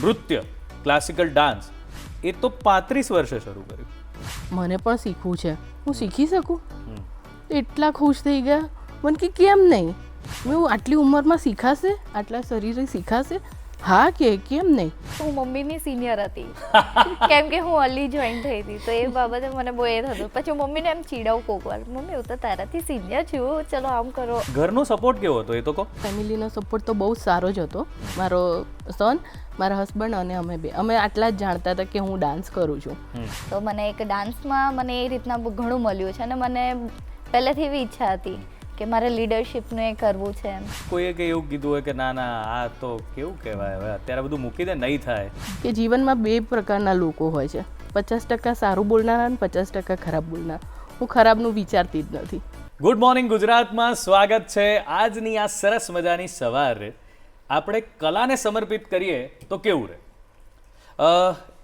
નૃત્ય classical dance એ તો 35 વર્ષે શરૂ કર્યું. મને પણ શીખવું છે, હું શીખી શકું? એટલા ખુશ થઈ ગયા મને કે કેમ નહીં, હું આટલી ઉંમરમાં શીખાશે, આટલા શરીરે શીખાશે? હા કે કેમ નહીં. હું મમ્મીની સિનિયર હતી કેમ કે હું અર્લી જોઈન થઈ હતી, તો એ બાબતે મને બહુ એ થતું. પછી મમ્મીને એમ ચીડાવું કોક વાર, મમ્મી હું તો તારાથી સિનિયર છું, ચલો આમ કરો. ઘરનો સપોર્ટ કેવો હતો એ તો કહો. ફેમિલીનો સપોર્ટ તો બહુ જ સારો જ હતો. મારો સન, મારા હસબન્ડ અને અમે આટલા જ જાણતા હતા કે હું ડાન્સ કરું છું. તો મને એક ડાન્સમાં મને એ રીતના ઘણું મળ્યું છે અને મને પહેલેથી એવી ઈચ્છા હતી કે મારે લીડરશિપનું એ કરવું છે એમ. કોઈએ કે એવું કીધું હોય કે ના ના આ તો કેવું કહેવાય, હવે અત્યારે બધું મૂકી દે, નહીં થાય. કે જીવનમાં બે પ્રકારના લોકો હોય છે, 50% સારું બોલનારા અને 50% ખરાબ બોલનારા. હું ખરાબનું વિચારતી જ નથી. ગુડ મોર્નિંગ ગુજરાતમાં સ્વાગત છે. આજની આ સરસ મજાની સવારે આપણે કલાને સમર્પિત કરીએ તો કેવું રહે.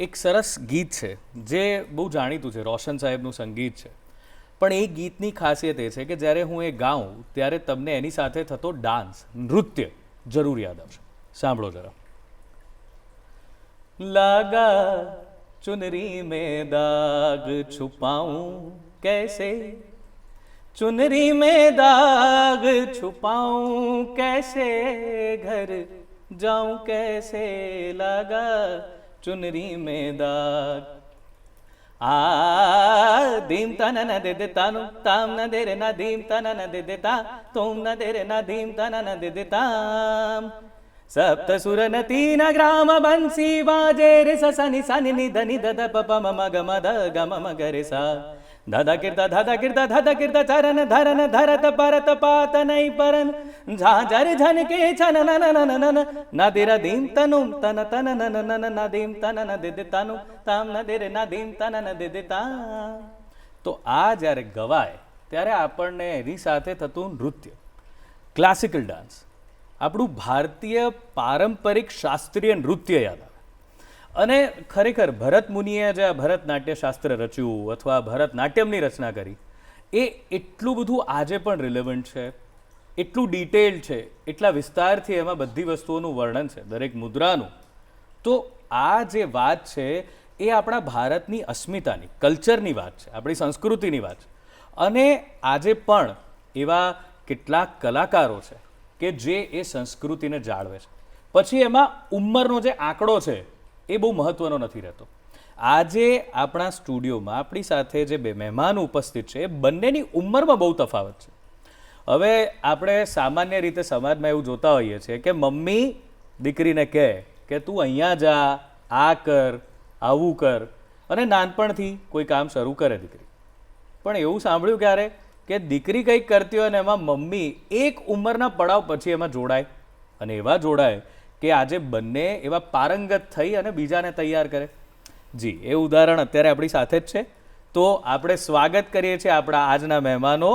એક સરસ ગીત છે જે બહુ જાણીતું છે, રોશન સાહેબનું સંગીત છે, પણ એ ગીતની ખાસિયત એ છે કે જ્યારે હું એ ગાઉં ત્યારે તમને એની સાથે થતો ડાન્સ, નૃત્ય જરૂર યાદ આવશે. સાંભળો જરા. લાગા ચુનરી મેં દાગ છુપાઉં कैसे, चुनरी में दाग छुपाऊं कैसे, घर जाऊं कैसे, लगा चुनरी में दाग. आ धीम तना न दे देता नु ताम न दे रे ना धीम तना न दे देता तुम न दे रे ना धीम तना न दे देता. सप्त सुर न तीन ग्राम बंसी बाजे रे सनि सनि नि धनि दद पप मम गम द गम म ग रे सा. धाधा किरता चरण धरन धरत परत पात नहीं परन झांझर झन के छन नन नन नन नदिर धीम तनुम तन तन नन नन नदीम तन न दे देतानु ताम नदिर नदीम तन न दे देता. તો આ જ્યારે ગવાય ત્યારે આપણને એની સાથે થતું નૃત્ય, ક્લાસિકલ ડાન્સ, આપણું ભારતીય પારંપરિક શાસ્ત્રીય નૃત્ય યાદ આવે. અને ખરેખર ભરત મુનિએ જે આ ભરતનાટ્ય શાસ્ત્ર રચ્યું અથવા ભરતનાટ્યમની રચના કરી એ એટલું બધું આજે પણ રિલેવન્ટ છે, એટલું ડિટેલ્ડ છે, એટલા વિસ્તારથી એમાં બધી વસ્તુઓનું વર્ણન છે, દરેક મુદ્રાનું. તો આ જે વાત છે એ આપણા ભારતની અસ્મિતાની, કલ્ચરની વાત છે, આપણી સંસ્કૃતિની વાત છે. અને આજે પણ એવા કેટલાક કલાકારો છે કે જે એ સંસ્કૃતિને જાળવે છે. પછી એમાં ઉંમરનો જે આંકડો છે એ બહુ મહત્વનો નથી રહેતો. આજે આપણા સ્ટુડિયોમાં આપણી સાથે જે બે મહેમાન ઉપસ્થિત છે એ બંનેની ઉંમરમાં બહુ તફાવત છે. હવે આપણે સામાન્ય રીતે સમાજમાં એવું જોતા હોઈએ છીએ કે મમ્મી દીકરીને કહે કે તું અહીંયા જા, આ કર, આવું કર, અને નાનપણથી કોઈ કામ શરૂ કરે દીકરી. પણ એવું સાંભળ્યું ક્યારે કે દીકરી કંઈક કરતી હોય અને એમાં મમ્મી એક ઉંમરના પડાવ પછી એમાં જોડાય, અને એવા જોડાય કે આજે બંને એવા પારંગત થઈ અને બીજાને તૈયાર કરે. જી, એ ઉદાહરણ અત્યારે આપણી સાથે જ છે. તો આપણે સ્વાગત કરીએ છીએ આપણા આજના મહેમાનો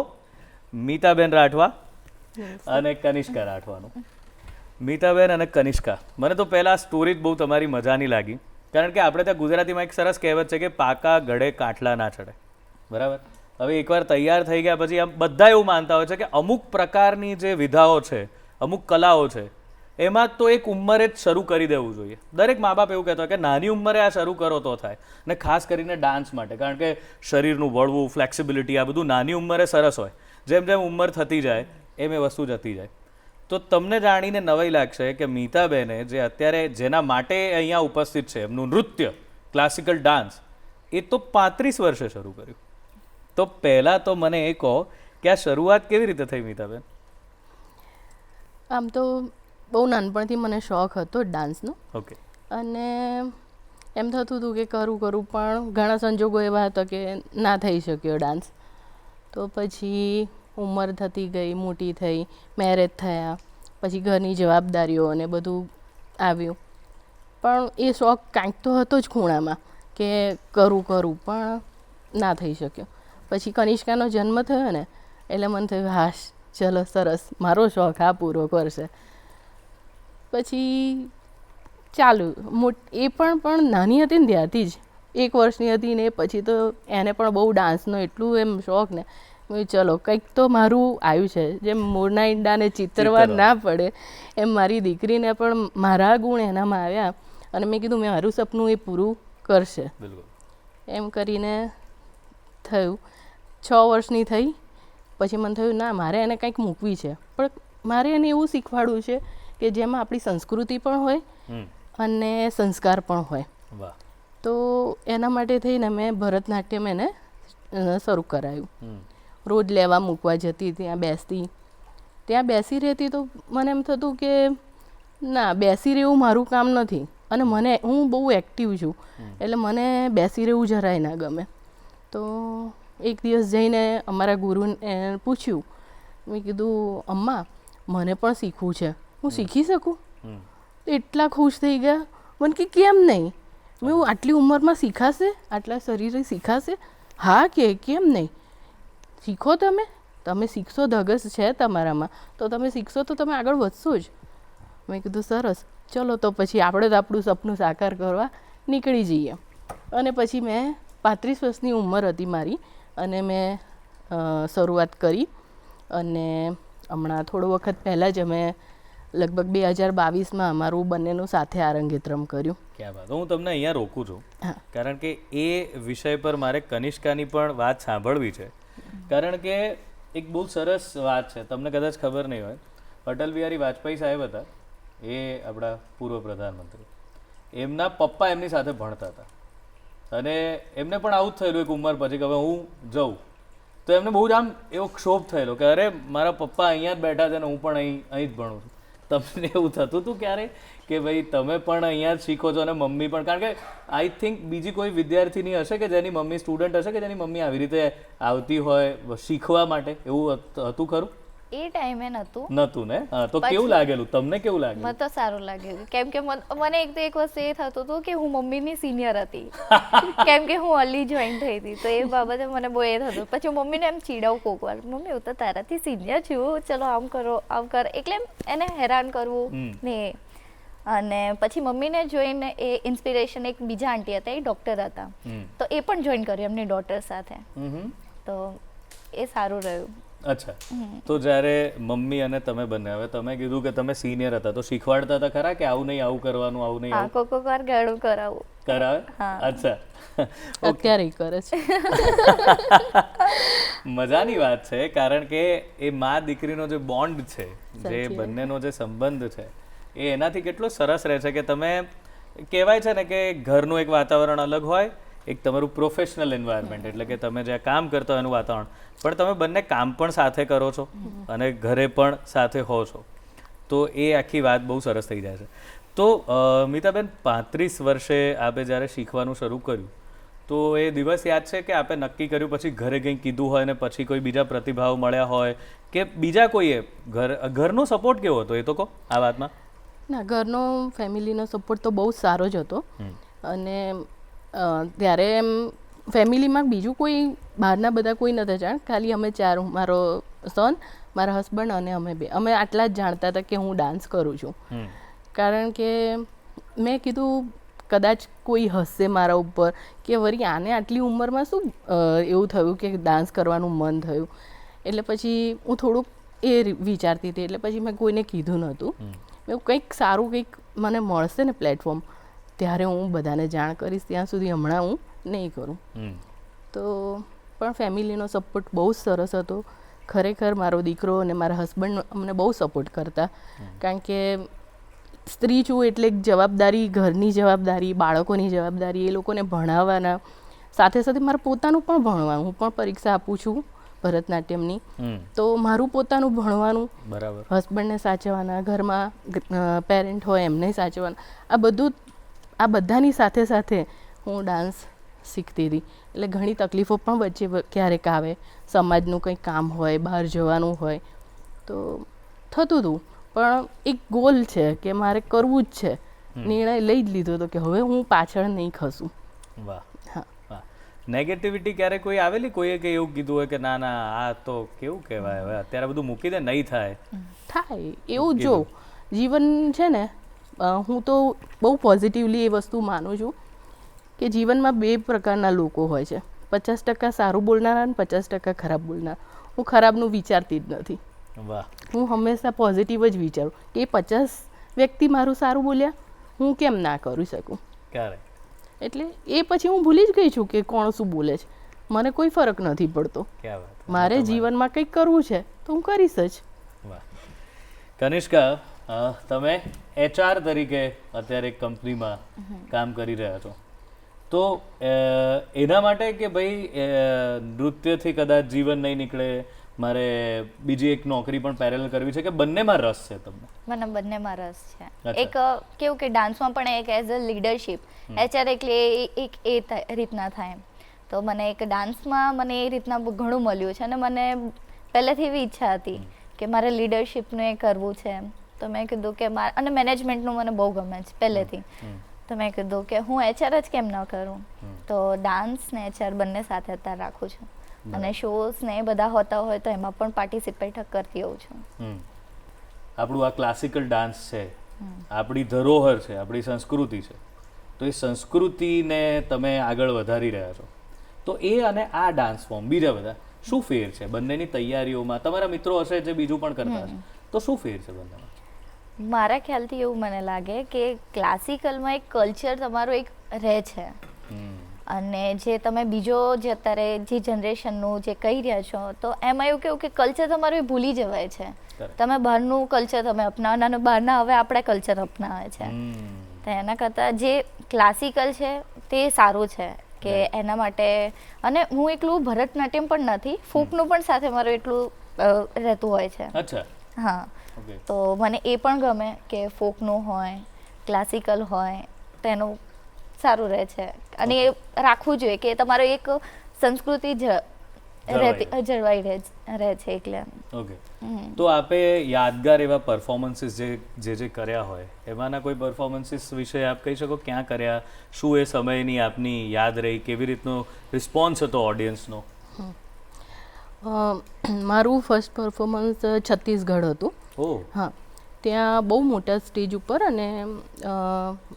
મીતાબેન રાઠવા અને કનિષ્કા રાઠવાનું. મીતાબેન અને કનિષ્કા, મને તો પહેલાં સ્ટોરી જ બહુ તમારી મજાની લાગી, કારણ કે આપણે ત્યાં ગુજરાતીમાં એક સરસ કહેવત છે કે પાકા ગળે કાંઠલા ના ચડે, બરાબર. હવે એકવાર તૈયાર થઈ ગયા પછી આમ બધા એવું માનતા હોય છે કે અમુક પ્રકારની જે વિધાઓ છે, અમુક કલાઓ છે, એમાં તો એક ઉંમરે જ શરૂ કરી દેવું જોઈએ. દરેક મા બાપ એવું કહેતા હોય કે નાની ઉંમરે આ શરૂ કરો તો થાય, ને ખાસ કરીને ડાન્સ માટે, કારણ કે શરીરનું વળવું, ફ્લેક્સિબિલિટી, આ બધું નાની ઉંમરે સરસ હોય. જેમ જેમ ઉંમર થતી જાય એમ એ વસ્તુ જતી જાય. તો તમને જાણીને નવાઈ લાગશે કે મીતાબેને જે અત્યારે જેના માટે અહીંયા ઉપસ્થિત છે, એમનું નૃત્ય, ક્લાસિકલ ડાન્સ, એ તો 35 વર્ષે શરૂ કર્યું. તો પહેલાં તો મને એ કહો કે આ શરૂઆત કેવી રીતે થઈ મીતાબેન? આમ તો બહુ નાનપણથી મને શોખ હતો ડાન્સનો. ઓકે. અને એમ થતું હતું કે કરું પણ ઘણા સંજોગો એવા હતા કે ના થઈ શક્યો ડાન્સ. તો પછી ઉંમર થતી ગઈ, મોટી થઈ, મેરેજ થયા, પછી ઘરની જવાબદારીઓ અને બધું આવ્યું. પણ એ શોખ કાંઈક તો હતો જ ખૂણામાં કે કરું પણ ના થઈ શક્યો. પછી કનિષ્કાનો જન્મ થયો ને એટલે મને થયું હાશ ચલો સરસ, મારો શોખ આ પૂરો કરશે. પછી ચાલુ એ પણ નાની હતી ને ત્યારથી જ 1 વર્ષની હતી ને પછી તો એને પણ બહુ ડાન્સનો એટલું એમ શોખ ને ચલો કંઈક તો મારું આવ્યું છે. જેમ મોરના ઈંડાને ચિતરવા ના પડે એમ મારી દીકરીને પણ મારા ગુણ એનામાં આવ્યા અને મેં કીધું મારું સપનું એ પૂરું કરશે. બિલકુલ. એમ કરીને થયું. 6 વર્ષની થઈ પછી મને થયું ના મારે એને કંઈક મૂકવી છે, પણ મારે એને એવું શીખવાડવું છે કે જેમાં આપણી સંસ્કૃતિ પણ હોય અને સંસ્કાર પણ હોય. વાહ. તો એના માટે થઈને મેં ભરતનાટ્યમ એને શરૂ કરાયું. રોજ લેવા મૂકવા જતી, ત્યાં બેસતી, ત્યાં બેસી રહેતી. તો મને એમ થતું કે ના બેસી રહેવું મારું કામ નથી, અને હું બહુ એક્ટિવ છું એટલે મને બેસી રહેવું જરાય ના ગમે. તો એક દિવસ જઈને અમારા ગુરુને પૂછ્યું, મેં કીધું અમ્મા મને પણ શીખવું છે, હું શીખી શકું? એટલા ખુશ થઈ ગયા. મને કે કેમ નહીં? મેં આટલી ઉંમરમાં શીખાશે? આટલા શરીરે શીખાશે? હા કે કેમ નહીં, શીખો. તમે શીખશો, ધગસ છે તમારામાં, તો તમે શીખશો તો તમે આગળ વધશો જ. મેં કીધું સરસ, ચલો તો પછી આપણે તો આપણું સપનું સાકાર કરવા નીકળી જઈએ. અને પછી મેં 35 વર્ષની ઉંમર હતી મારી, અને મેં શરૂઆત કરી. અને હમણાં થોડો વખત પહેલાં જ અમે લગભગ 2022માં અમારું બંનેનું સાથે આરંગેત્રમ કર્યું. ક્યાં વાત. હું તમને અહીંયા રોકું છું કારણ કે એ વિષય પર મારે કનિષ્કાની પણ વાત સાંભળવી છે. કારણ કે એક બહુ સરસ વાત છે, તમને કદાચ ખબર નહીં હોય. અટલ બિહારી વાજપેયી સાહેબ હતા, એ આપણા પૂર્વ પ્રધાનમંત્રી. એમના પપ્પા એમની સાથે ભણતા હતા, અને એમને પણ આવું જ થયેલું એક ઉંમર પછી કે હવે હું જઉં. તો એમને બહુ જ આમ એવો ક્ષોભ થયેલો કે અરે મારા પપ્પા અહીંયા જ બેઠા છે ને હું પણ અહીં જ ભણું છું. તમને એવું થતું હતું ક્યારે કે ભાઈ તમે પણ અહીંયા જ શીખો છો અને મમ્મી પણ? કારણ કે આઈ થિંક બીજી કોઈ વિદ્યાર્થીની હશે કે જેની મમ્મી સ્ટુડન્ટ હશે કે જેની મમ્મી આવી રીતે આવતી હોય શીખવા માટે, એવું હતું ખરું? એ ટાઈમે નહોતું. ને? હા. તો કેવું લાગેલું તમને? કેવું લાગેલું? મને તો સારું લાગેલું, કેમ કે મને એક વસ્તુ એ થતું હતું કે હું મમ્મીની સિનિયર હતી, કેમ કે હું અર્લી જોઈન થઈ હતી. તો એ બાબતે મને બહુ એ થતું. પછી હું મમ્મીને એમ ચીડાવું કોક વાર, મમ્મી હું તો તારાથી સિનિયર છું, ચલો આમ કરો આમ કર, એટલે એને હેરાન કરવું ને. અને પછી મમ્મીને જોઈને એ ઇન્સ્પિરેશન, એક બીજા આંટી હતા, એ ડૉક્ટર હતા, તો એ પણ જોઈન કર્યું એમની ડોટર સાથે. તો એ સારું રહ્યું. અચ્છા. તો જ્યારે મમ્મી અને તમે બંને, હવે તમે કીધું કે તમે સિનિયર હતા, તો શીખવાડતા હતા ખરા કે આવું નહીં આવું કરવાનું, આવું નહીં આવું? કોક વાર ગાળું કરાવું. કરાવે? અચ્છા. અત્યારે કરે છે. મજાની વાત છે, કારણ કે એ મા દીકરીનો જે બોન્ડ છે, જે બંનેનો જે સંબંધ છે, એ એનાથી કેટલો સરસ રહે છે કે તમે, કહેવાય છે ને કે ઘરનું એક વાતાવરણ અલગ હોય, એક તમારું પ્રોફેશનલ એન્વાયરમેન્ટ, એટલે કે તમે જ્યાં કામ કરતા હોય એનું વાતાવરણ, પણ તમે બંને કામ પણ સાથે કરો છો અને ઘરે પણ સાથે હો છો, તો એ આખી વાત બહુ સરસ થઈ જાય છે. તો મીતાબેન, 35 વર્ષે આપે જ્યારે શીખવાનું શરૂ કર્યું, તો એ દિવસ યાદ છે કે આપે નક્કી કર્યું, પછી ઘરે કંઈ કીધું હોય ને પછી કોઈ બીજા પ્રતિભાવ મળ્યા હોય કે બીજા કોઈએ ઘરનો સપોર્ટ કેવો હતો એ તો કહો આ વાતમાં? ના, ઘરનો ફેમિલીનો સપોર્ટ તો બહુ સારો જ હતો. અને ત્યારે એમ ફેમિલીમાં બીજું કોઈ બહારના બધા કોઈ નહોતા જાણ, ખાલી અમે 4, મારો સન, મારા હસબન્ડ અને અમે આટલા જ જાણતા હતા કે હું ડાન્સ કરું છું. કારણ કે મેં કીધું કદાચ કોઈ હસશે મારા ઉપર કે વળી આને આટલી ઉંમરમાં શું એવું થયું કે ડાન્સ કરવાનું મન થયું. એટલે પછી હું થોડુંક એ વિચારતી હતી, એટલે પછી મેં કોઈને કીધું નહોતું. મેં કંઈક સારું કંઈક મને મળશે ને પ્લેટફોર્મ, ત્યારે હું બધાને જાણ કરીશ, ત્યાં સુધી હમણાં હું નહીં કરું. તો પણ ફેમિલીનો સપોર્ટ બહુ જ સરસ હતો. ખરેખર મારો દીકરો અને મારા હસબન્ડ અમને બહુ સપોર્ટ કરતા, કારણ કે સ્ત્રી છું એટલે એક જવાબદારી, ઘરની જવાબદારી, બાળકોની જવાબદારી, એ લોકોને ભણાવવાના, સાથે સાથે મારે પોતાનું પણ ભણવાનું. હું પણ પરીક્ષા આપું છું ભરતનાટ્યમની, તો મારું પોતાનું ભણવાનું, હસબન્ડને સાચવવાના, ઘરમાં પેરેન્ટ હોય એમને સાચવવાના, આ બધાની સાથે સાથે હું ડાન્સ શીખતી હતી. એટલે ઘણી તકલીફો પણ વચ્ચે ક્યારેક આવે, સમાજનું કંઈ કામ હોય, બહાર જવાનું હોય, તો થતું હતું. પણ એક ગોલ છે કે મારે કરવું જ છે, નિર્ણય લઈ જ લીધો હતો કે હવે હું પાછળ નહીં ખસું. વાહ. હા. નેગેટિવિટી ક્યારે કોઈ આવેલી? કોઈએ કે એવું કીધું હોય કે ના ના આ તો કેવું કહેવાય, હવે અત્યારે બધું મૂકી દે, નહીં થાય? થાય એવું. જો જીવન છે ને, હું તો બહુ પોઝિટિવલી એ વસ્તુ માનું છું કે જીવનમાં 2 પ્રકારના લોકો હોય છે, 50% સારું બોલનારા અને 50% ખરાબ બોલનારા. હું ખરાબનું વિચારતી જ નથી. વાહ. હું હંમેશા પોઝિટિવ જ વિચારું કે 50 વ્યક્તિ મારું સારું બોલ્યા હું કેમ ના કરી શકું. કરેક્ટ. એટલે એ પછી હું ભૂલી જ ગઈ છું કે કોણ શું બોલે છે. મને કોઈ ફરક નથી પડતો. ક્યાં વાત. મારે જીવનમાં કંઈક કરવું છે તો હું કરીશ જ. વાહ. કનિષ્કા, તમે HR તરીકે અત્યારે એક કંપનીમાં કામ કરી રહ્યા છો, તો એના માટે કે ભાઈ નૃત્યથી કદાચ જીવન નહીં નીકળે, મારે બીજી એક નોકરી પણ પેરેલલ કરવી છે, કે બંનેમાં રસ છે તમને? મને બંનેમાં રસ છે. અચ્છા. એક કેવું કે ડાન્સમાં પણ એક એઝ અ લીડરશિપ, HR એટલે એક રીતના થાય. તો મને એક ડાન્સમાં મને એ રીતના ઘણું મળ્યું છે અને મને પહેલેથી એવી ઈચ્છા હતી કે મારે લીડરશિપનું એ કરવું છે. તો મેં કીધું કે અને મેનેજમેન્ટનું મને બહુ ગમે છે પહેલેથી. તો મેં કીધું કે હું HR જ કેમ ન કરું. તો ડાન્સ ને HR બંને સાથે અત્યારે રાખું છું. અને શોઝ ને એ બધા હોતા હોય તો એમાં પણ પાર્ટિસિપેટ કરતી હોઉં છું. આપણું આ ક્લાસિકલ ડાન્સ છે, આપણી ધરોહર છે, આપણી સંસ્કૃતિ છે, તો એ સંસ્કૃતિને તમે આગળ વધારી રહ્યા છો, તો એ અને આ ડાન્સ ફોર્મ બીજા બધા શું ફેર છે બંનેની તૈયારીઓમાં? તમારા મિત્રો હશે જે બીજું પણ કરતા હશે, તો શું ફેર છે બંનેમાં? મારા ખ્યાલથી એવું મને લાગે કે ક્લાસિકલમાં એક કલ્ચર તમારું એક રહે છે, અને જે તમે બીજો જે અત્યારે જે જનરેશનનું જે કહી રહ્યા છો, તો એમાં એવું કેવું કે કલ્ચર તમારું એ ભૂલી જવાય છે. તમે બહારનું કલ્ચર તમે અપનાવો અને બહારના હવે આપણે કલ્ચર અપનાવે છે. તો એના કરતાં જે ક્લાસિકલ છે તે સારું છે કે એના માટે. અને હું એકલું ભરતનાટ્યમ પણ નથી, ફોકનું પણ સાથે મારું એટલું રહેતું હોય છે. અચ્છા. હા, તો મને એ પણ ગમે કે ફોકનું હોય, ક્લાસિકલ હોય, તો એનું સારું રહે છે. અને એ રાખવું જોઈએ કે તમારો એક સંસ્કૃતિ જળવાઈ રહે છે એટલે. ઓકે. તો આપે યાદગાર એવા પરફોર્મન્સીસ જે કર્યા હોય, એમાંના કોઈ પરફોર્મન્સીસ વિશે આપ કહી શકો? ક્યાં કર્યા, શું એ સમયની આપની યાદ રહી, કેવી રીતનો રિસ્પોન્સ હતો ઓડિયન્સનો? મારું ફર્સ્ટ પરફોર્મન્સ છત્તીસગઢ હતું. હા, ત્યાં બહુ મોટા સ્ટેજ ઉપર અને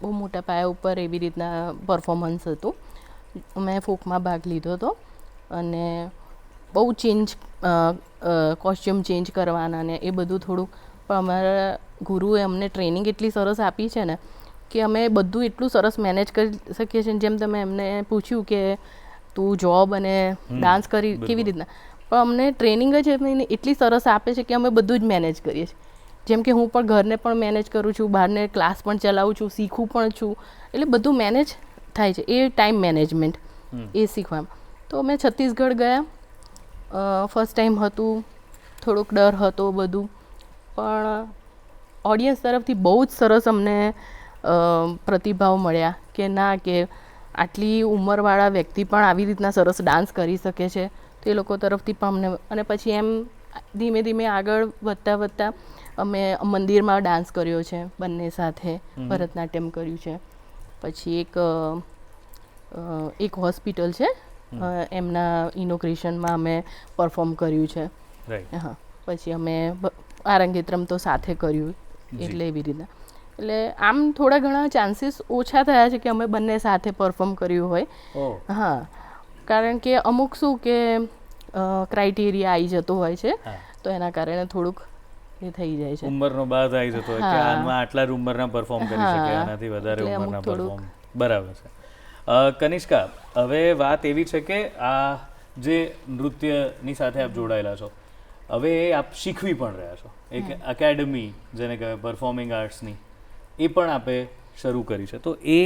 બહુ મોટા પાયા ઉપર એવી રીતના પરફોર્મન્સ હતું. મેં ફોકમાં ભાગ લીધો હતો અને બહુ કોસ્ચ્યુમ ચેન્જ કરવાના ને એ બધું થોડુંક. પણ અમારા ગુરુએ અમને ટ્રેનિંગ એટલી સરસ આપી છે ને કે અમે બધું એટલું સરસ મેનેજ કરી શકીએ છીએ. જેમ તમે એમને પૂછ્યું કે તું જોબ અને ડાન્સ કરી કેવી રીતના, પણ અમને ટ્રેનિંગ જ એટલી સરસ આપે છે કે અમે બધું જ મેનેજ કરીએ છીએ. જેમ કે હું પણ ઘરને પણ મેનેજ કરું છું, બહારને ક્લાસ પણ ચલાવું છું, શીખું પણ છું, એટલે બધું મેનેજ થાય છે. એ ટાઈમ મેનેજમેન્ટ એ શીખવામાં. તો અમે છત્તીસગઢ ગયા. ફર્સ્ટ ટાઈમ હતું, થોડોક ડર હતો બધું, પણ ઓડિયન્સ તરફથી બહુ જ સરસ અમને પ્રતિભાવ મળ્યા કે ના, કે આટલી ઉંમરવાળા વ્યક્તિ પણ આવી રીતના સરસ ડાન્સ કરી શકે છે. તો એ લોકો તરફથી પણ અમને. અને પછી એમ ધીમે ધીમે આગળ વધતા અમે મંદિરમાં ડાન્સ કર્યો છે બંને સાથે, ભરતનાટ્યમ કર્યું છે. પછી એક હોસ્પિટલ છે, એમના ઇનોગ્રેશનમાં અમે પરફોર્મ કર્યું છે. હા, પછી અમે આરંગેત્રમ તો સાથે કર્યું. એટલે એવી રીતના. એટલે આમ થોડા ઘણા ચાન્સીસ ઓછા થયા છે કે અમે બંને સાથે પરફોર્મ કર્યું હોય. હા, કારણ કે અમુક શું કે ક્રાઇટેરિયા આવી જતો હોય છે, તો એના કારણે થોડુંક એ થઈ જાય છે. ઉંમરનો બાદ આવી જતો હોય કે આમાં આટલા જ ઉંમરના પરફોર્મ કરી શકે, આનાથી વધારે ઉંમરના પરફોર્મ. બરાબર છે. કનિષ્કા, હવે વાત એવી છે કે આ જે નૃત્યની સાથે આપ જોડાયેલા છો, હવે આપ શીખવી પણ રહ્યા છો. એક એકેડમી જેને કહેવાય પરફોર્મિંગ આર્ટ્સની, એ પણ આપે શરૂ કરી છે. તો એ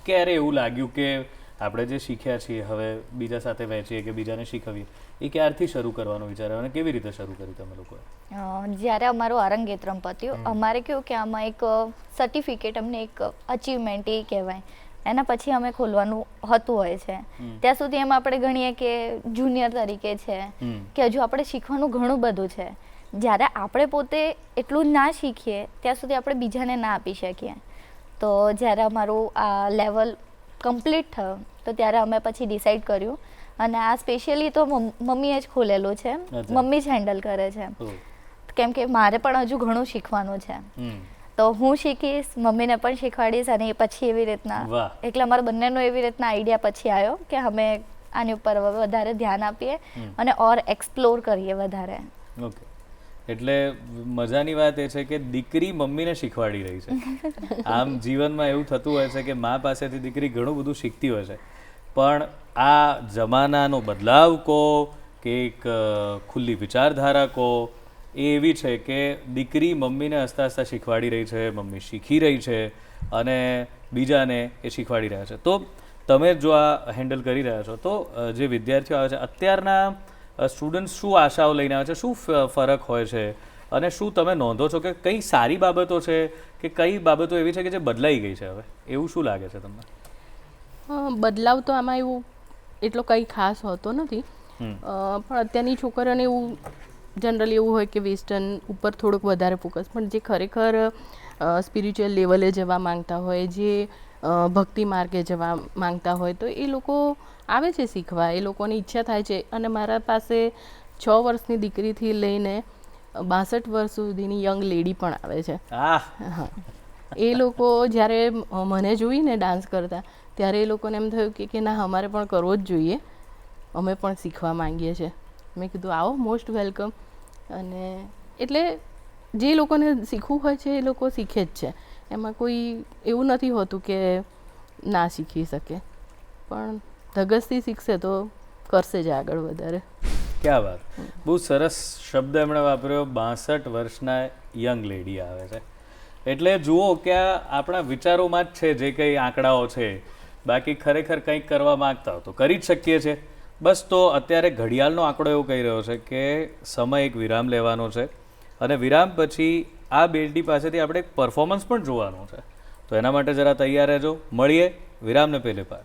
ક્યારે એવું લાગ્યું કે આપણે જે શીખ્યા છીએ હવે બીજા સાથે વહેંચીએ કે બીજાને શીખવીએ, એ ક્યારથી શરૂ કરવાનો વિચાર આવ્યો અને કેવી રીતે શરૂ કર્યું તમે લોકોએ? જ્યારે અમારું આરંગેત્રમ પત્યું, અમારે કેવું કે આમાં એક સર્ટિફિકેટ, અમને એક અચીવમેન્ટ એ કહેવાય, એના પછી અમે ખોલવાનું હોતું હોય છે. ત્યાં સુધી એમ આપણે ગણીએ કે જુનિયર તરીકે છે, કે હજુ આપણે શીખવાનું ઘણું બધું છે. જ્યારે આપણે પોતે એટલું ના શીખીએ ત્યાં સુધી આપણે બીજાને ના આપી શકીએ. તો જ્યારે અમારું આ લેવલ કમ્પ્લીટ થયો, તો ત્યારે અમે પછી ડિસાઈડ કર્યું, અને આ સ્પેશિયલી તો મમ્મીએ જ ખોલેલું છે, મમ્મી જ હેન્ડલ કરે છે. કેમ કે મારે પણ હજુ ઘણું શીખવાનું છે. તો હું શીખીશ, મમ્મીને પણ શીખવાડીશ, અને એ પછી એવી રીતના. એટલે અમારા બંનેનો એવી રીતના આઈડિયા પછી આવ્યો કે અમે આની ઉપર વધારે ધ્યાન આપીએ અને ઓર એક્સપ્લોર કરીએ વધારે. ઓકે. એટલે મજાની વાત એ છે કે દીકરી મમ્મીને શીખવાડી રહી છે. આમ જીવનમાં એવું થતું હોય છે કે મા પાસેથી દીકરી ઘણું બધું શીખતી હોય છે, પણ આ જમાનાનો બદલાવ કહો કે એક ખુલ્લી વિચારધારા કહો, એ એવી છે કે દીકરી મમ્મીને હસતા હસતા શીખવાડી રહી છે, મમ્મી શીખી રહી છે અને બીજાને એ શીખવાડી રહ્યા છે. તો તમે જો આ હેન્ડલ કરી રહ્યા છો તો જે વિદ્યાર્થીઓ આવે છે અત્યારના સ્ટુડન્ટ્સ શું આશાઓ લઈને આવે છે, શું ફરક હોય છે અને શું તમે નોંધો છો કે કઈ સારી બાબતો છે કે કઈ બાબતો એવી છે કે જે બદલાઈ ગઈ છે હવે, એવું શું લાગે છે તમને? બદલાવ તો આમાં એવું એટલો કંઈ ખાસ હોતો નથી, પણ અત્યારની છોકરીઓને એવું જનરલી એવું હોય કે વેસ્ટર્ન ઉપર થોડુંક વધારે ફોકસ, પણ જે ખરેખર સ્પિરિચ્યુઅલ લેવલે જવા માંગતા હોય, જે ભક્તિ માર્ગે જવા માંગતા હોય, તો એ લોકો આવે છે શીખવા, એ લોકોની ઈચ્છા થાય છે. અને મારા પાસે 6 વર્ષની દીકરીથી લઈને 62 વર્ષ સુધીની યંગ લેડી પણ આવે છે. હા, એ લોકો જ્યારે મને જોઈને ડાન્સ કરતા ત્યારે એ લોકોને એમ થયું કે ના અમારે પણ કરવો જ જોઈએ, અમે પણ શીખવા માંગીએ છીએ. મેં કીધું આવો, મોસ્ટ વેલકમ. અને એટલે જે લોકોને શીખવું હોય છે એ લોકો શીખે જ છે, એમાં કોઈ એવું નથી હોતું કે ના શીખી શકે, પણ ધગસથી શીખશે તો કરશે જ આગળ વધારે. ક્યાં વાત, બહુ સરસ શબ્દ એમણે વાપર્યો, 62 વર્ષના યંગ લેડી આવે છે. એટલે જુઓ કે આપણા વિચારોમાં જ છે જે કંઈ આંકડાઓ છે, બાકી ખરેખર કંઈક કરવા માગતા હો તો કરી જ શકીએ છીએ. બસ તો અત્યારે ઘડિયાળનો આંકડો એવું કહી રહ્યો છે કે સમય એક વિરામ લેવાનો છે અને વિરામ પછી આ બેટી પાસેથી આપણે એક પરફોર્મન્સ પણ જોવાનું છે. તો એના માટે જરા તૈયાર રહેજો, મળીએ વિરામને પહેલે પાર.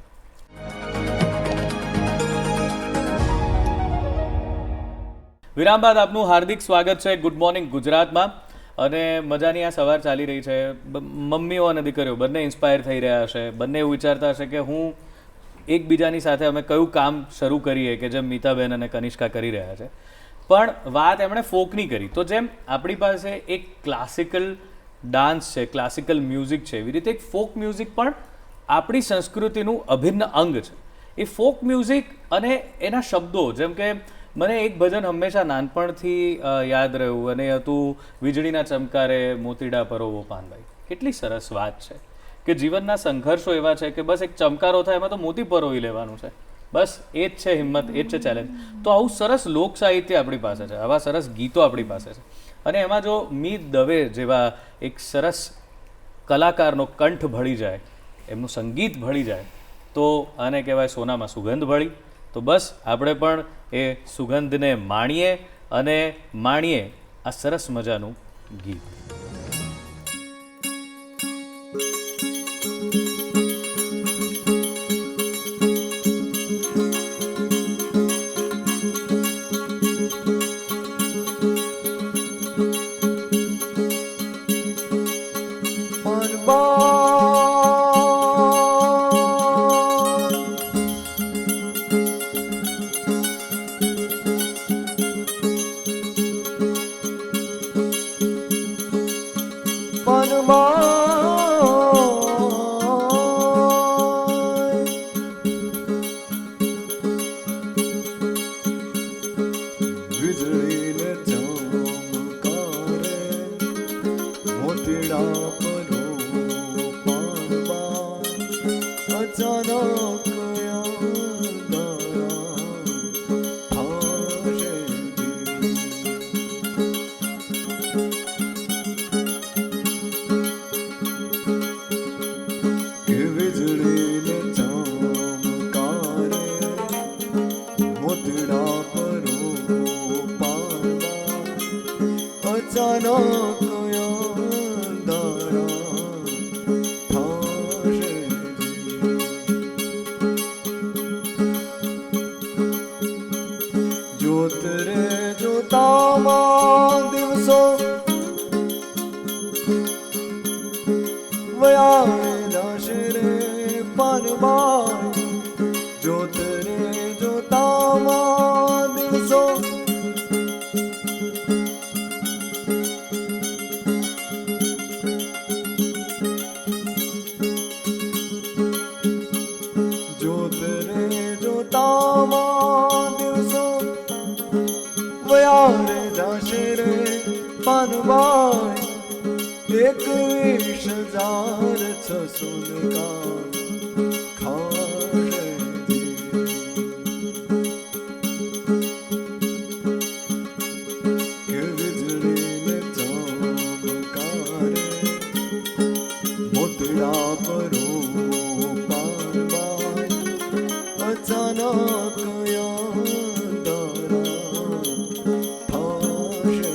વિરામ બાદ આપનું હાર્દિક સ્વાગત છે ગુડ મોર્નિંગ ગુજરાતમાં. અને મજાની આ સવાર ચાલી રહી છે. મમ્મીઓ અને દીકરીઓ બંને ઇન્સ્પાયર થઈ રહ્યા હશે, બંને એવું વિચારતા હશે કે હું એકબીજાની સાથે અમે કયું કામ શરૂ કરીએ કે જેમ મીતાબેન અને કનિષ્કા કરી રહ્યા છે. પણ વાત એમણે ફોકની કરી, તો જેમ આપણી પાસે એક ક્લાસિકલ ડાન્સ છે, ક્લાસિકલ મ્યુઝિક છે, એવી રીતે એક ફોક મ્યુઝિક પણ આપણી સંસ્કૃતિનું અભિન્ન અંગ છે. એ ફોક મ્યુઝિક અને એના શબ્દો, જેમ કે મને એક ભજન હંમેશા નાનપણથી યાદ રહ્યું અને એ હતું વીજળીના ચમકારે મોતીડા પરોવો પાનભાઈ. કેટલી સરસ વાત છે કે જીવનના સંઘર્ષો એવા છે કે બસ એક ચમકારો થાય એમાં તો મોતી પરોવી લેવાનું છે, બસ એ જ છે હિંમત, એ જ છે ચેલેન્જ. તો આવું સરસ લોક સાહિત્ય આપણી પાસે છે, આવા સરસ ગીતો આપણી પાસે છે, અને એમાં જો મી દવે જેવા એક સરસ કલાકારનો કંઠ ભળી જાય, એમનું સંગીત ભળી જાય, તો આને કહેવાય સોનામાં સુગંધ ભળી. તો બસ આપણે પણ એ સુગંધને માણીએ અને માણીએ આ સરસ મજાનું ગીત. हार छ सुन का खारे के बिजली ने चमकारे मोतिया परो पार बार अचानक अंधारा थाशे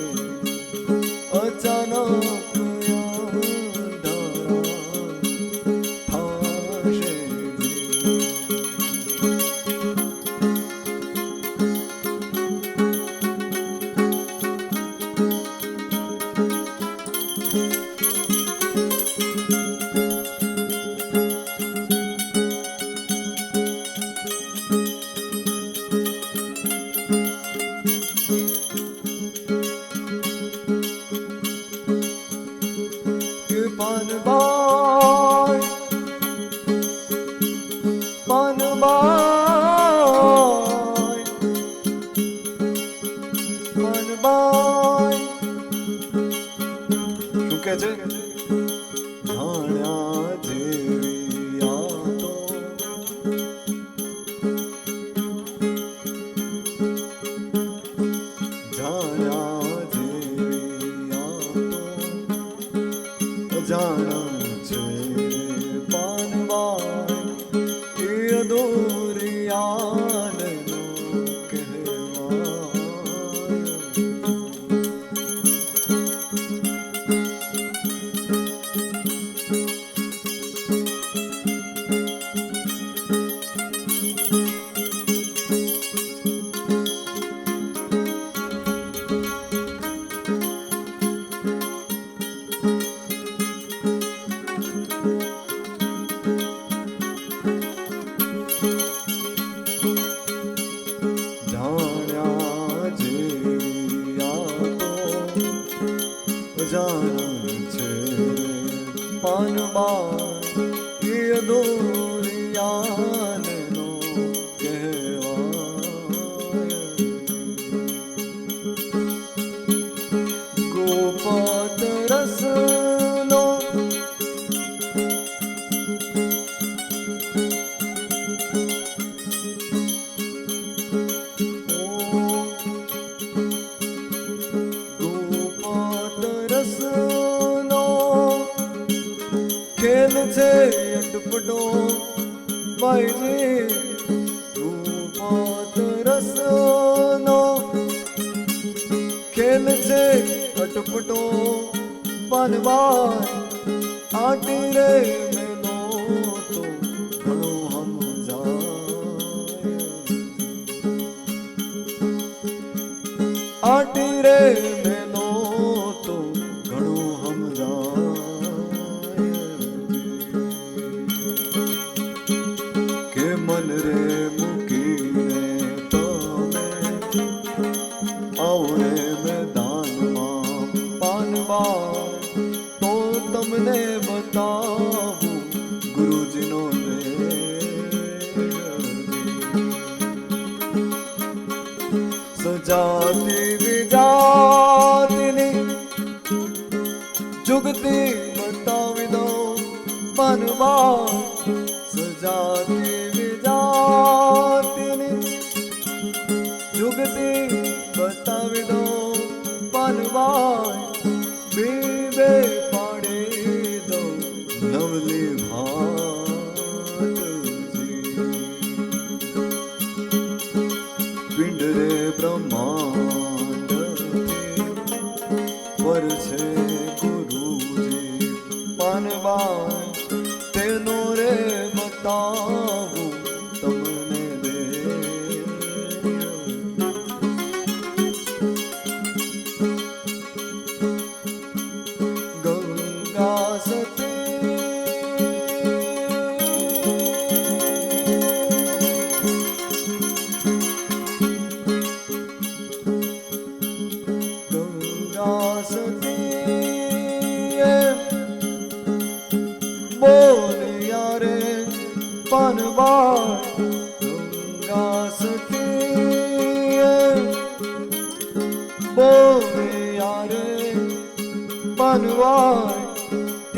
अचानक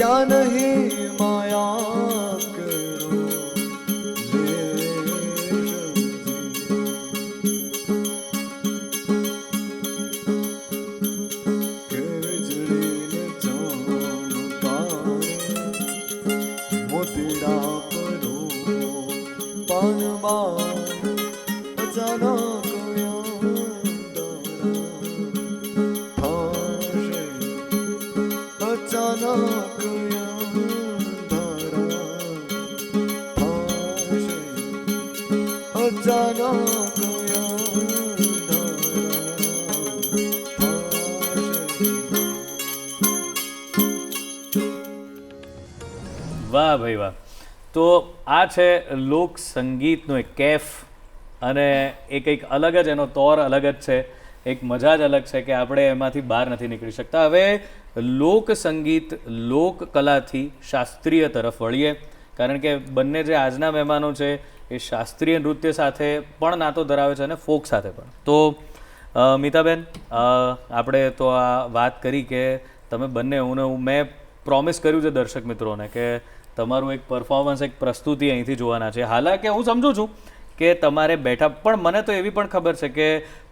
क्या नहीं माया करो મોતીડા પરો પાનમાં અચાનક અચાનક વાહ ભાઈ વાહ. તો આ છે લોક સંગીતનો એક કેફ, અને એ કંઈક અલગ જ, એનો તોર અલગ જ છે, એક મજા જ અલગ છે કે આપણે એમાંથી બહાર નથી નીકળી શકતા. હવે લોક સંગીત લોક કલાથી શાસ્ત્રીય તરફ વળીએ, કારણ કે બંને જે આજના મહેમાનો છે એ શાસ્ત્રીય નૃત્ય સાથે પણ નાતો ધરાવે છે અને ફોક સાથે પણ. તો મીતાબેન, આપણે તો આ વાત કરી કે તમે બંને, મેં પ્રોમિસ કર્યું છે દર્શક મિત્રોને કે તમારું એક પરફોર્મન્સ, એક પ્રસ્તુતિ અહીંથી જોવાના છે. હાલાકે હું સમજુ છું કે તમારે બેઠા, પણ મને તો એવી પણ ખબર છે કે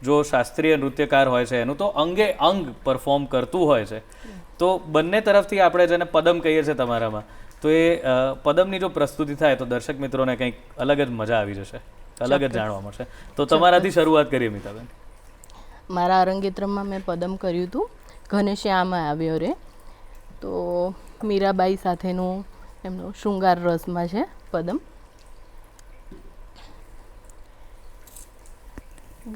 જો શાસ્ત્રીય નૃત્યકાર હોય છે એનું તો અંગે અંગ પરફોર્મ કરતું હોય છે. તો બંને તરફથી આપણે જેને પદમ કહીએ છીએ તમારામાં, તો એ પદમની જો પ્રસ્તુતિ થાય તો દર્શક મિત્રોને કંઈક અલગ જ મજા આવી જશે, અલગ જ જાણવા મળશે. તો તમારાથી શરૂઆત કરીએ મીતાબેન. મારા અરંગેત્રમમાં મેં પદમ કર્યું હતું, ઘનશ્યામ આવ્યો રે. તો મીરાબાઈ સાથેનું એમનો શૃંગાર રસમાં છે પદમ.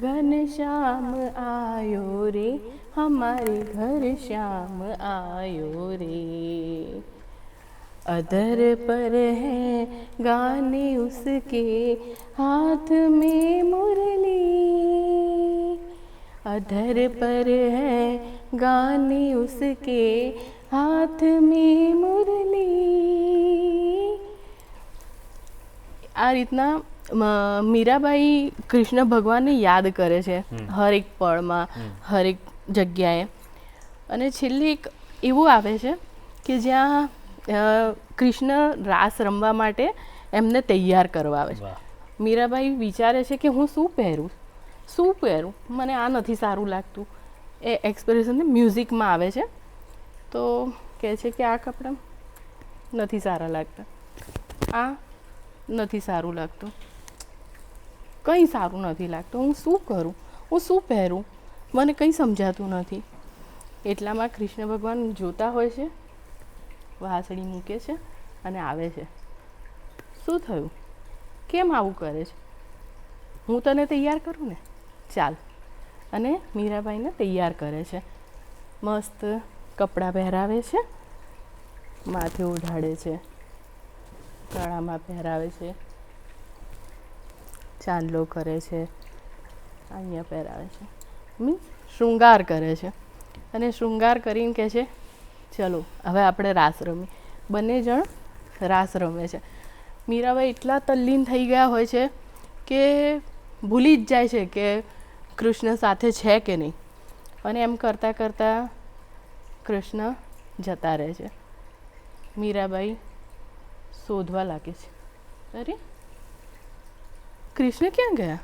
घनश्याम आयो रे हमारे घर श्याम आयो रे, अधर पर है गाने उसके हाथ में मुरली, अधर पर है गाने उसके हाथ में मुरली. આ રીતના મીરાબાઈ કૃષ્ણ ભગવાનને યાદ કરે છે હરેક પળમાં, હરેક જગ્યાએ. અને છેલ્લે એક એવું આવે છે કે જ્યાં કૃષ્ણ રાસ રમવા માટે એમને તૈયાર કરવા આવે છે. મીરાબાઈ વિચારે છે કે હું શું પહેરું, મને આ નથી સારું લાગતું. એ એક્સપ્રેશન મ્યુઝિકમાં આવે છે. તો કહે છે કે આ કપડાં નથી સારા લાગતા, આ નથી સારું લાગતું, કંઈ સારું નથી લાગતું, હું શું કરું, હું શું પહેરું, મને કંઈ સમજાતું નથી. એટલામાં કૃષ્ણ ભગવાન જોતા હોય છે, વાસળી મૂકે છે અને આવે છે. શું થયું, કેમ આવું કરે છે, હું તને તૈયાર કરું ને, ચાલ. અને મીરાબાઈને તૈયાર કરે છે, મસ્ત કપડાં પહેરાવે છે, માથે ઓઢાડે છે, ગળામાં પહેરાવે છે, ચાંદલો કરે છે, અહીંયા પહેરાવે છે, મીન્સ શૃંગાર કરે છે. અને શૃંગાર કરીને કહે છે ચલો હવે આપણે રાસ રમીએ. બંને જણ રાસ રમે છે. મીરાબાઈ એટલા તલ્લીન થઈ ગયા હોય છે કે ભૂલી જ જાય છે કે કૃષ્ણ સાથે છે કે નહીં. અને એમ કરતાં કરતાં કૃષ્ણ જતા રહે છે. મીરાબાઈ શોધવા લાગે છે, અરે કૃષ્ણ ક્યાં ગયા,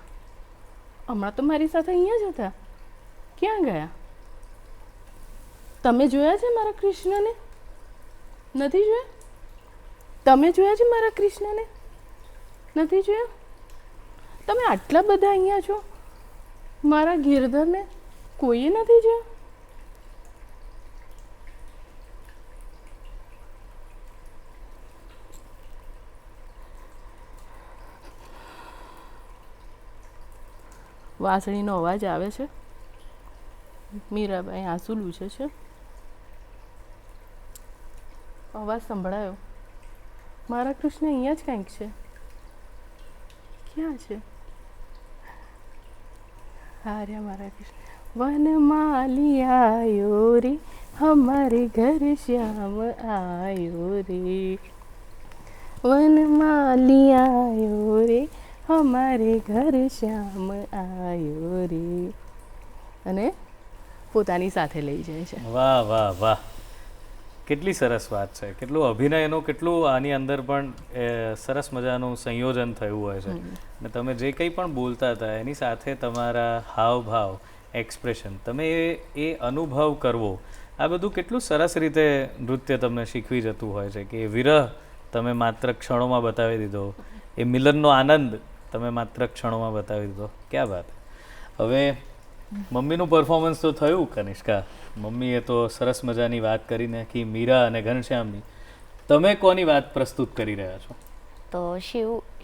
હમણાં તો મારી સાથે અહીંયા જ હતા, ક્યાં ગયા? તમે જોયા છે મારા કૃષ્ણને? નથી જોયા? તમે જોયા છે મારા કૃષ્ણને? નથી જોયા? તમે આટલા બધા અહીંયા છો, મારા ગિરધરને કોઈએ નથી જોયા? વાંસળીનો અવાજ આવે છે. મીરાબાઈ આંસુ લૂછે છે. અવાજ સંભળાયો, મારા કૃષ્ણ અહીંયા જ કંઈક છે, ક્યાં છે? હાર્યા મારા કૃષ્ણ. વનમાલી આયો રે હમારે ઘર શ્યામ આયો રે, વનમાલી આયો રે हमारे घर श्याम आयो रे. અને પોતાની સાથે લઈ જાય છે. વાહ વાહ વાહ. કેટલી સરસ વાત છે, કેટલું અભિનયનું કેટલું આની અંદર પણ સરસ મજાનું સંયોજન થયું હોય છે. અને તમે જે કંઈ પણ બોલતા હતા એની સાથે તમારા હાવભાવ, એક્સપ્રેશન, તમે એ અનુભવ કરવો, આ બધું કેટલું સરસ રીતે નૃત્ય તમને શીખવી જતું હોય છે કે એ વિરહ તમે માત્ર ક્ષણોમાં બતાવી દીધો, એ મિલનનો આનંદ તમે માત્ર ક્ષણોમાં બતાવી દીધો. ક્યાં વાત. હવે મમ્મીનું પરફોર્મન્સ તો થયું કનિષ્કા, મમ્મીએ તો સરસ મજાની વાત કરી નાખી મીરા અને ઘનશ્યામની. તમે કોની વાત પ્રસ્તુત કરી રહ્યા છો? તો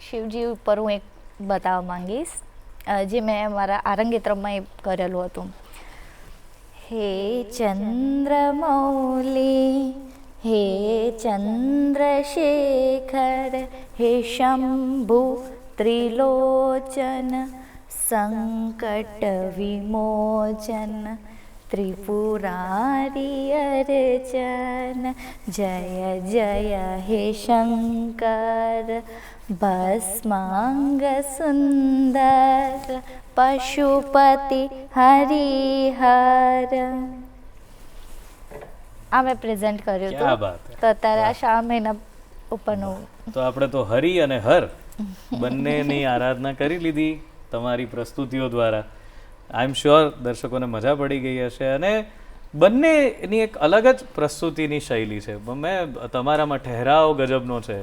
શિવજી ઉપર હું એક બતાવવા માંગીશ, જે મેં મારા આરંગેત્રમમાં એ કરેલું હતું. હે ચંદ્રમૌલી, હે ચંદ્રશેખર, હે શંભુ ત્રિલોચન, સંકટ વિમોચન, ત્રિપુરારી અર્ચન, જય જય હે શંકર, ભસ્માંગ સુંદર, પશુપતિ હરિહર. આ મેં પ્રેઝન્ટ કર્યું ક્યાં હતું. વાત. તો અત્યારે આ શ્રાવણ મહિના ઉપરનું. તો આપણે તો હરિ અને હર બંનેની આરાધના કરી લીધી તમારી પ્રસ્તુતિઓ દ્વારા. આઈ એમ શ્યોર દર્શકોને મજા પડી ગઈ હશે. અને બંનેની એક અલગ જ પ્રસ્તુતિની શૈલી છે. મેં તમારામાં ઠહેરાવ ગજબનો છે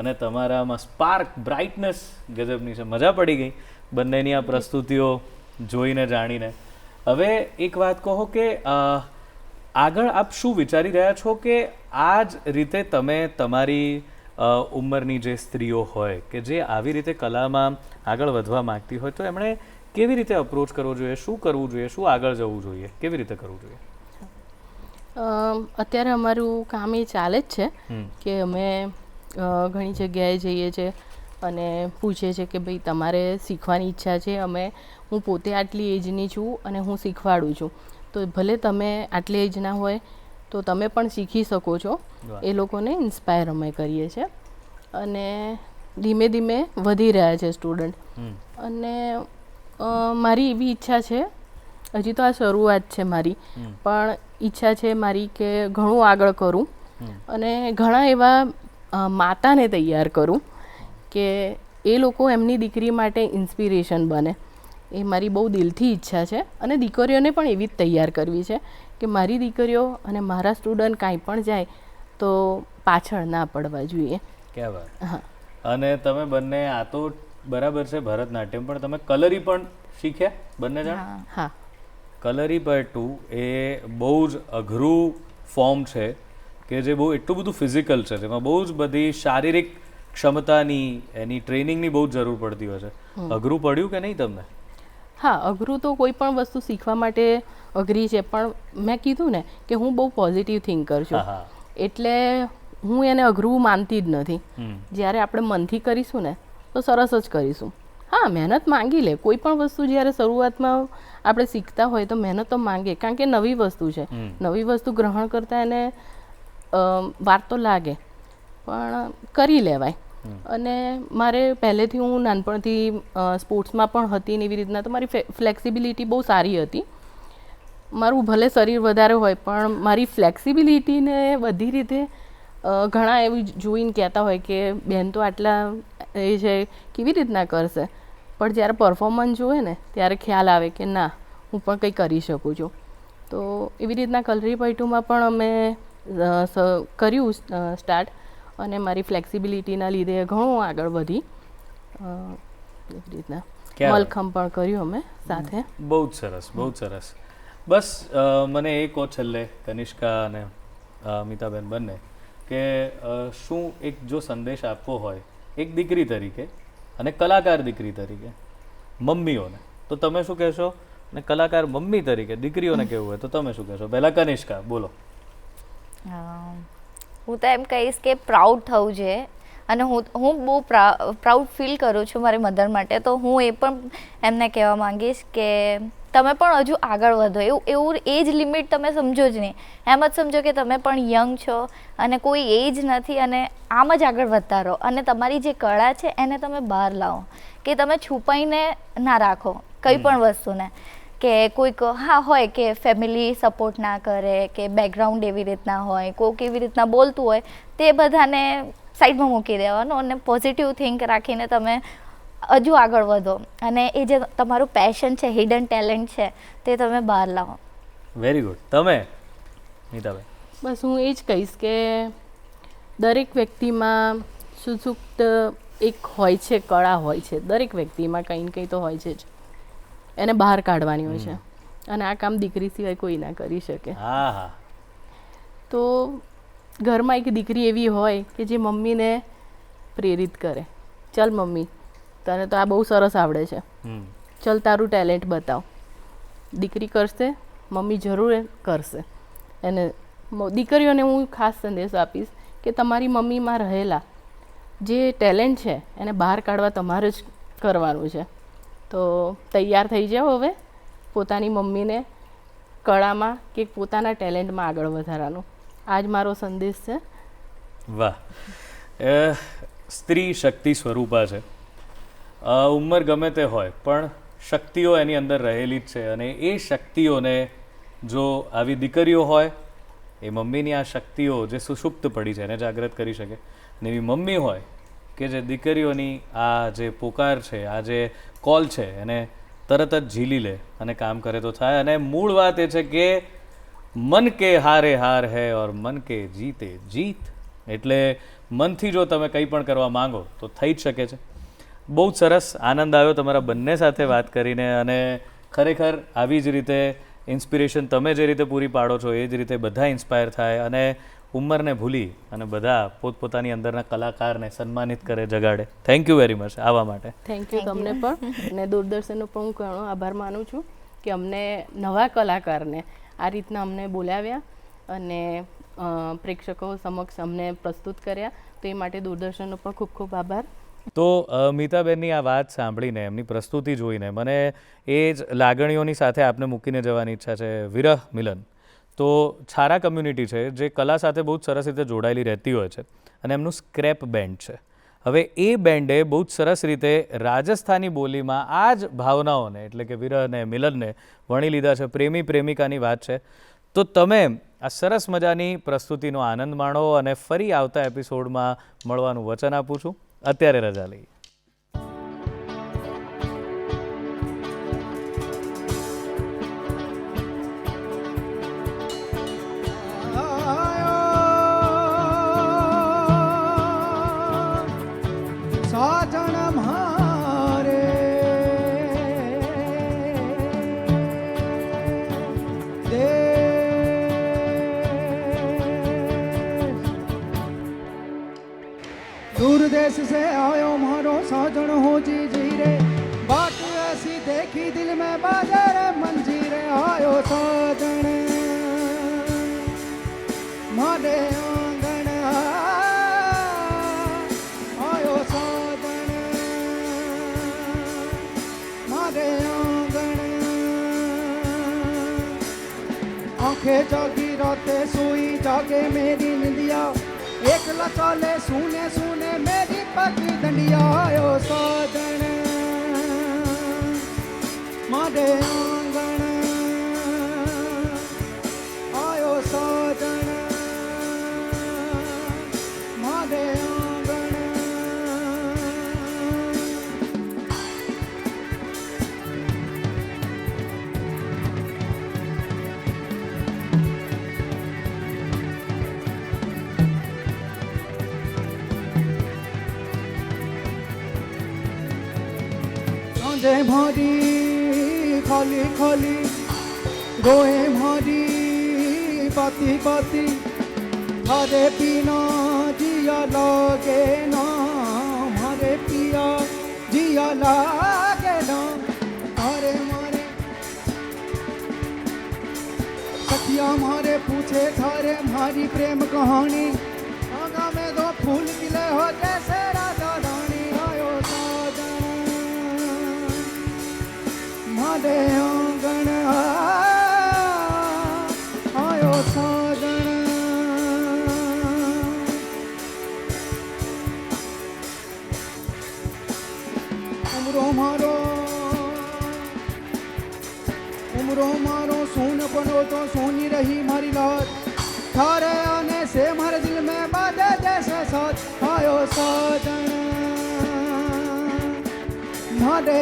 અને તમારામાં સ્પાર્ક, બ્રાઇટનેસ ગજબની છે. મજા પડી ગઈ બંનેની આ પ્રસ્તુતિઓ જોઈને, જાણીને. હવે એક વાત કહો કે આગળ આપ શું વિચારી રહ્યા છો કે આ જ રીતે તમે તમારી ઉંમરની જે સ્ત્રીઓ હોય કે જે આવી રીતે કલામાં આગળ વધવા માંગતી હોય તો એમણે કેવી રીતે અપ્રોચ કરવો જોઈએ, શું કરવું જોઈએ, શું આગળ જવું જોઈએ, કેવી રીતે કરવું જોઈએ? અત્યારે અમારું કામ એ ચાલે જ છે કે અમે ઘણી જગ્યાએ જઈએ છીએ અને પૂછીએ છીએ કે ભાઈ તમારે શીખવાની ઈચ્છા છે, હું પોતે આટલી એજની છું અને હું શીખવાડું છું, તો ભલે તમે આટલી એજના હોય તો તમે પણ શીખી શકો છો. એ લોકોને ઇન્સ્પાયર અમે કરીએ છીએ અને ધીમે ધીમે વધી રહ્યા છે સ્ટુડન્ટ. અને મારી એવી ઈચ્છા છે, હજી તો આ શરૂઆત છે મારી, પણ ઈચ્છા છે મારી કે ઘણું આગળ કરું અને ઘણા એવા માતાને તૈયાર કરું કે એ લોકો એમની દીકરી માટે ઇન્સ્પિરેશન બને. એ મારી બહુ દિલથી ઈચ્છા છે અને દીકરીઓને પણ એવી જ તૈયાર કરવી છે કે મારી દીકરીઓ અને મારા સ્ટુડન્ટ કાંઈ પણ જાય તો પાછળ ના પડવા જોઈએ. ક્યાં વાત. હા. અને તમે બંને આ તો બરાબર છે ભરતનાટ્યમ, પણ તમે કલરી પણ શીખ્યા બંને જણ? હા. કલરીપયટ્ટુ એ બહુ જ અઘરું ફોર્મ છે કે જે બહુ એટલું બધું ફિઝિકલ છે, જેમાં બહુ જ બધી શારીરિક ક્ષમતાની, એની ટ્રેનિંગની બહુ જ જરૂર પડતી હોય છે. અઘરું પડ્યું કે નહીં તમને? હા, અઘરું તો કોઈ પણ વસ્તુ શીખવા માટે અઘરી છે, પણ મેં કીધું ને કે હું બહુ પોઝિટિવ થિંકર છું, એટલે હું એને અઘરું માનતી જ નથી. જ્યારે આપણે મનથી કરીશું ને તો સરસ જ કરીશું. હા, મહેનત માંગી લે. કોઈ પણ વસ્તુ જ્યારે શરૂઆતમાં આપણે શીખતા હોય તો મહેનત તો માંગે, કારણ કે નવી વસ્તુ છે. નવી વસ્તુ ગ્રહણ કરતાં એને વાર તો લાગે, પણ કરી લેવાય. અને મારે પહેલેથી હું નાનપણથી સ્પોર્ટ્સમાં પણ હતી ને એવી રીતના, તો મારી ફ્લેક્સિબિલિટી બહુ સારી હતી. મારું ભલે શરીર વધારે હોય પણ મારી ફ્લેક્સિબિલિટીને બધી રીતે ઘણા એવું જોઈને કહેતા હોય કે બેન તો આટલા એ છે, કેવી રીતના કરશે, પણ જ્યારે પરફોર્મન્સ જોવે ને ત્યારે ખ્યાલ આવે કે ના, હું પણ કંઈ કરી શકું છું. તો એવી રીતના કલરીપયટ્ટુમાં પણ અમે કર્યું સ્ટાર્ટ અને મારી ફ્લેક્સિબિલિટીના લીધે ઘણું આગળ વધી. એવી રીતના મલખમ પણ કર્યું અમે સાથે. બહુ જ સરસ, બહુ જ સરસ. બસ મને એ કહો છેલ્લે કનિષ્કા અને અમિતાબેન બંને કે શું એક જો સંદેશ આપવો હોય એક દીકરી તરીકે અને કલાકાર દીકરી તરીકે મમ્મીઓને, તો તમે શું કહેશો? અને કલાકાર મમ્મી તરીકે દીકરીઓને કહેવું હોય તો તમે શું કહેશો? પહેલા કનિષ્કા બોલો. હું તો એમ કહીશ કે પ્રાઉડ થવું જોઈએ અને હું બહુ પ્રાઉડ ફીલ કરું છું મારી મધર માટે. તો હું એ પણ એમને કહેવા માંગીશ કે તમે પણ હજુ આગળ વધો. એવું એજ લિમિટ તમે સમજો જ નહીં. એમ જ સમજો કે તમે પણ યંગ છો અને કોઈ એજ નથી અને આમ જ આગળ વધતા રહો અને તમારી જે કળા છે એને તમે બહાર લાવો, કે તમે છુપાઈને ના રાખો કંઈ પણ વસ્તુને, કે કોઈક હા હોય કે ફેમિલી સપોર્ટ ના કરે કે બેકગ્રાઉન્ડ એવી રીતના હોય, કોઈક એવી રીતના બોલતું હોય, તે બધાને સાઈડમાં મૂકી દેવાનું અને પોઝિટિવ થિંક રાખીને તમે હજુ આગળ વધો અને એ જે તમારું પેશન છે, હિડન ટેલેન્ટ છે, તે તમે બહાર લાવો. Very good. તમે નીતાબેન? બસ હું એ જ કહીશ કે દરેક વ્યક્તિમાં સુસુપ્ત એક હોય છે, કળા હોય છે, દરેક વ્યક્તિમાં કંઈ ને કંઈ તો હોય છે જ, એને બહાર કાઢવાની હોય છે અને આ કામ દીકરી સિવાય કોઈ ના કરી શકે. હા હા. તો ઘરમાં એક દીકરી એવી હોય કે જે મમ્મીને પ્રેરિત કરે, ચલ મમ્મી તને તો આ બહુ સરસ આવડે છે, ચલ તારું ટેલેન્ટ બતાવ. દીકરી કરશે, મમ્મી જરૂર કરશે. અને દીકરીઓને હું ખાસ સંદેશો આપીશ કે તમારી મમ્મીમાં રહેલા જે ટેલેન્ટ છે એને બહાર કાઢવા તમારે જ કરવાનું છે. તો તૈયાર થઈ જાઓ હવે પોતાની મમ્મીને કળામાં કે પોતાના ટેલેન્ટમાં આગળ વધારવાનું. આ જ મારો સંદેશ છે. વાહ. સ્ત્રી શક્તિ સ્વરૂપા છે. ઉંમર ગમે તે હોય પણ શક્તિઓ એની અંદર રહેલી જ છે અને એ શક્તિઓને જો આવી દીકરીઓ હોય, એ મમ્મીની આ શક્તિઓ જે સુષુપ્ત પડી છે એને જાગૃત કરી શકે, અને એવી મમ્મી હોય કે જે દીકરીઓની આ જે પોકાર છે, આ જે કોલ છે એને તરત જ ઝીલી લે અને કામ કરે તો થાય. અને મૂળ વાત એ છે કે મન કે હારે હાર હૈ ઓર મન કે જીતે જીત. એટલે મનથી જો તમે કંઈ પણ કરવા માંગો તો થઈ જ શકે છે. બહુ જ સરસ, આનંદ આવ્યો તમારા બંને સાથે વાત કરીને. અને ખરેખર આવી જ રીતે ઇન્સ્પિરેશન તમે જે રીતે પૂરી પાડો છો એ જ રીતે બધા ઇન્સ્પાયર થાય અને ઉંમરને ભૂલી અને બધા પોતપોતાની અંદરના કલાકારને સન્માનિત કરે, જગાડે. થેન્ક યુ વેરી મચ આવવા માટે. થેન્ક યુ તમને પણ. અને દૂરદર્શનનો પણ હું ઘણો આભાર માનું છું કે અમને નવા કલાકારને આ રીતના અમને બોલાવ્યા અને પ્રેક્ષકો સમક્ષ અમને પ્રસ્તુત કર્યા. તો એ માટે દૂરદર્શનનો પણ ખૂબ ખૂબ આભાર. તો મીતાબેનની આ વાત સાંભળીને, એમની પ્રસ્તુતિ જોઈને મને એ જ લાગણીઓની સાથે આપને મૂકીને જવાની ઈચ્છા છે. વિરહ મિલન તો છારા કમ્યુનિટી છે જે કલા સાથે બહુ જ સરસ રીતે જોડાયેલી રહેતી હોય છે અને એમનું સ્ક્રેપ બેન્ડ છે. હવે એ બેન્ડે બહુ જ સરસ રીતે રાજસ્થાની બોલીમાં આ જ ભાવનાઓને એટલે કે વિરહને, મિલનને વણી લીધા છે. પ્રેમી પ્રેમિકાની વાત છે. તો તમે આ સરસ મજાની પ્રસ્તુતિનો આનંદ માણો અને ફરી આવતા એપિસોડમાં મળવાનું વચન આપું છું. અત્યારે રજા લઈએ. સાજણ મારે दूर देश से आयो मारो साजन हो जी जी रे, बात ऐसी देखी दिल में बाजे रे मंजीरे. आयो साजन मारे आंगन, आयो साजन मारे आंगन. आंखें जागी रातें सोई जागे मेरी निंदिया, एकला चाले सुने सुने मेरी पकी दंडिया. आयो साजन मारे आंगन, आयो साजन मारे आंगन. सांझे भारी खाली खाली गोए भारी बाती बाती, हरे पीना जिया लागे ना, हरे पिया जिया लागे ना. हरे मारे सखिया मारे पूछे थारे मारी प्रेम कहानी, आगा में दो फूल खिले हो जैसे राजा रानी. आयो साजन मारे आंगन, आयो साजन उमरो मारो દીકરો મારો સોન બનો તો સોની રહી મારી લાત थारे आने से हमारे दिल में बाजे जैसे साथ आयो साजन मारे